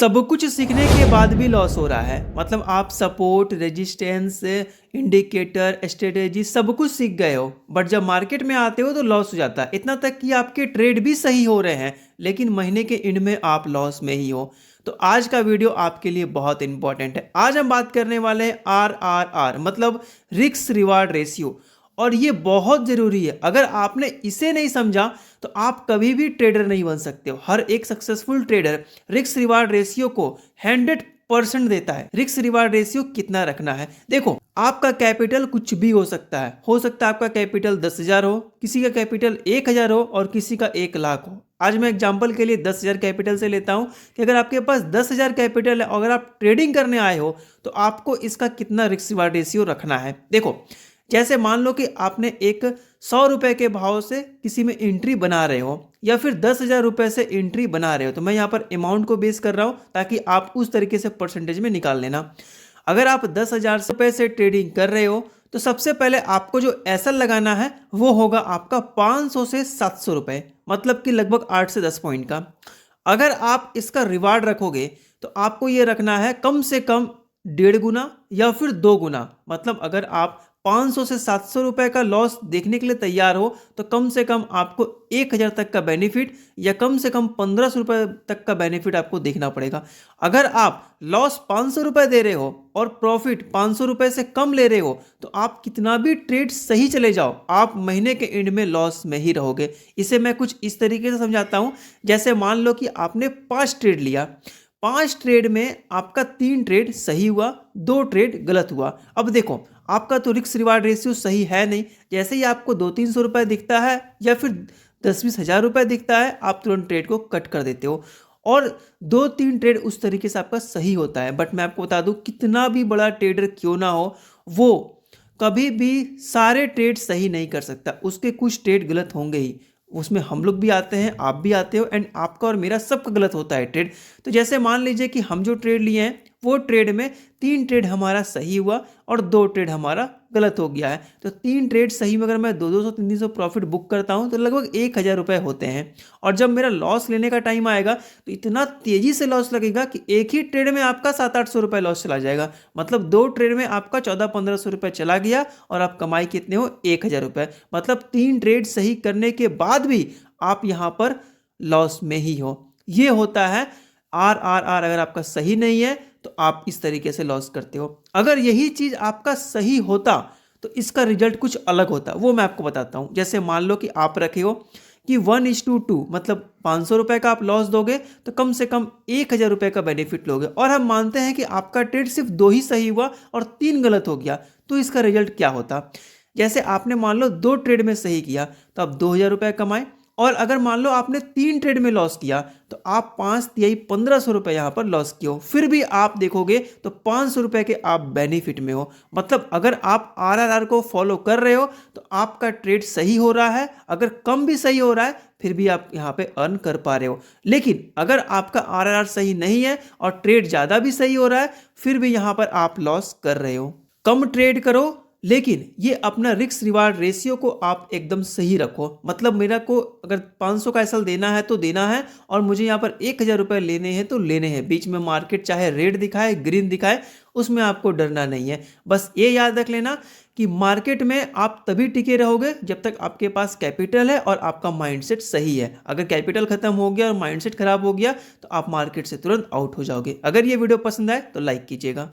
सब कुछ सीखने के बाद भी लॉस हो रहा है। मतलब आप सपोर्ट, रेजिस्टेंस, इंडिकेटर, स्ट्रेटेजी सब कुछ सीख गए हो, बट जब मार्केट में आते हो तो लॉस हो जाता है। इतना तक कि आपके ट्रेड भी सही हो रहे हैं, लेकिन महीने के एंड में आप लॉस में ही हो। तो आज का वीडियो आपके लिए बहुत इंपॉर्टेंट है। आज हम बात करने वाले हैं RRR, मतलब रिस्क रिवार्ड रेशियो। और ये बहुत जरूरी है। अगर आपने इसे नहीं समझा तो आप कभी भी ट्रेडर नहीं बन सकते हो। हर एक successful trader risk reward ratio को 100% देता है। रिस्क रिवार्ड रेशियो कितना रखना है, देखो आपका कैपिटल कुछ भी हो सकता है। आपका कैपिटल 10,000 हो, किसी का कैपिटल 1,000 हो और किसी का 1,00,000 हो। आज मैं एग्जांपल के लिए 10,000 कैपिटल से लेता हूं कि अगर आपके पास 10,000 कैपिटल है, अगर आप ट्रेडिंग करने आए हो तो आपको इसका कितना रिस्क रिवार्ड रेशियो रखना है। देखो, जैसे मान लो कि आपने एक 100 रुपए के भाव से किसी में एंट्री बना रहे हो या फिर 10,000 रुपए से एंट्री बना रहे हो, तो मैं यहाँ पर अमाउंट को बेस कर रहा हूँ ताकि आप उस तरीके से परसेंटेज में निकाल लेना। अगर आप 10,000 रुपए से ट्रेडिंग कर रहे हो तो सबसे पहले आपको जो एसएल लगाना है वो होगा आपका 500 से 700 रुपए, मतलब कि लगभग 8 से 10 पॉइंट का। अगर आप इसका रिवार्ड रखोगे तो आपको ये रखना है कम से कम 1.5 गुना या फिर 2 गुना। मतलब अगर आप 500 से 700 रुपए का लॉस देखने के लिए तैयार हो तो कम से कम आपको 1,000 तक का बेनिफिट या कम से कम 1,500 रुपए तक का बेनिफिट आपको देखना पड़ेगा। अगर आप लॉस 500 रुपए दे रहे हो और प्रॉफिट 500 रुपए से कम ले रहे हो तो आप कितना भी ट्रेड सही चले जाओ, आप महीने के एंड में लॉस में ही रहोगे। इसे मैं कुछ इस तरीके से समझाता हूं। जैसे मान लो कि आपने 5 ट्रेड लिया, 5 ट्रेड में आपका 3 ट्रेड सही हुआ, 2 ट्रेड गलत हुआ। अब देखो, आपका तो रिस्क रिवार्ड रेशियो सही है नहीं। जैसे ही आपको 200-300 रुपए दिखता है या फिर 10-20 हज़ार रुपए दिखता है, आप तुरंत ट्रेड को कट कर देते हो और 2-3 ट्रेड उस तरीके से आपका सही होता है। बट मैं आपको बता दूं, कितना भी बड़ा ट्रेडर क्यों ना हो, वो कभी भी सारे ट्रेड सही नहीं कर सकता। उसके कुछ ट्रेड गलत होंगे ही। उसमें हम लोग भी आते हैं, आप भी आते हो, एंड आपका और मेरा सबका गलत होता है ट्रेड। तो जैसे मान लीजिए कि हम जो ट्रेड लिए हैं वो ट्रेड में 3 ट्रेड हमारा सही हुआ और 2 ट्रेड हमारा गलत हो गया है। तो 3 ट्रेड सही में अगर मैं 200-300 प्रॉफिट बुक करता हूं तो लगभग 1,000 रुपए होते हैं। और जब मेरा लॉस लेने का टाइम आएगा तो इतना तेजी से लॉस लगेगा कि एक ही ट्रेड में आपका 700-800 रुपए लॉस चला जाएगा। मतलब 2 ट्रेड में आपका 1400-1500 रुपए चला गया और आप कमाई कितने हो, 1,000 रुपए। मतलब 3 ट्रेड सही करने के बाद भी आप यहां पर लॉस में ही हो। ये होता है RRR। अगर आपका सही नहीं है तो आप इस तरीके से लॉस करते हो। अगर यही चीज आपका सही होता तो इसका रिजल्ट कुछ अलग होता, वो मैं आपको बताता हूं। जैसे मान लो कि आप रखे हो कि 1:2, मतलब 500 रुपए का आप लॉस दोगे तो कम से कम 1,000 रुपए का बेनिफिट लोगे। और हम मानते हैं कि आपका ट्रेड सिर्फ 2 ही सही हुआ और 3 गलत हो गया, तो इसका रिजल्ट क्या होता। जैसे आपने मान लो 2 ट्रेड में सही किया तो आप 2,000 रुपए कमाए, और अगर मान लो आपने 3 ट्रेड में लॉस किया तो आप 5×3 1,500 रुपए यहां पर लॉस किए हो। फिर भी आप देखोगे तो 500 रुपए के आप बेनिफिट में हो। मतलब अगर आप RRR को फॉलो कर रहे हो तो आपका ट्रेड सही हो रहा है, अगर कम भी सही हो रहा है फिर भी आप यहां पे अर्न कर पा रहे हो। लेकिन अगर आपका RRR सही नहीं है और ट्रेड ज्यादा भी सही हो रहा है, फिर भी यहां पर आप लॉस कर रहे हो। कम ट्रेड करो, लेकिन ये अपना रिस्क रिवार्ड रेशियो को आप एकदम सही रखो। मतलब मेरा को अगर 500 का एसएल देना है तो देना है, और मुझे यहाँ पर 1,000 रुपए लेने हैं तो लेने हैं। बीच में मार्केट चाहे रेड दिखाए, ग्रीन दिखाए, उसमें आपको डरना नहीं है। बस ये याद रख लेना कि मार्केट में आप तभी टिके रहोगे जब तक आपके पास कैपिटल है और आपका माइंडसेट सही है। अगर कैपिटल खत्म हो गया और माइंडसेट खराब हो गया तो आप मार्केट से तुरंत आउट हो जाओगे। अगर ये वीडियो पसंद आए तो लाइक कीजिएगा।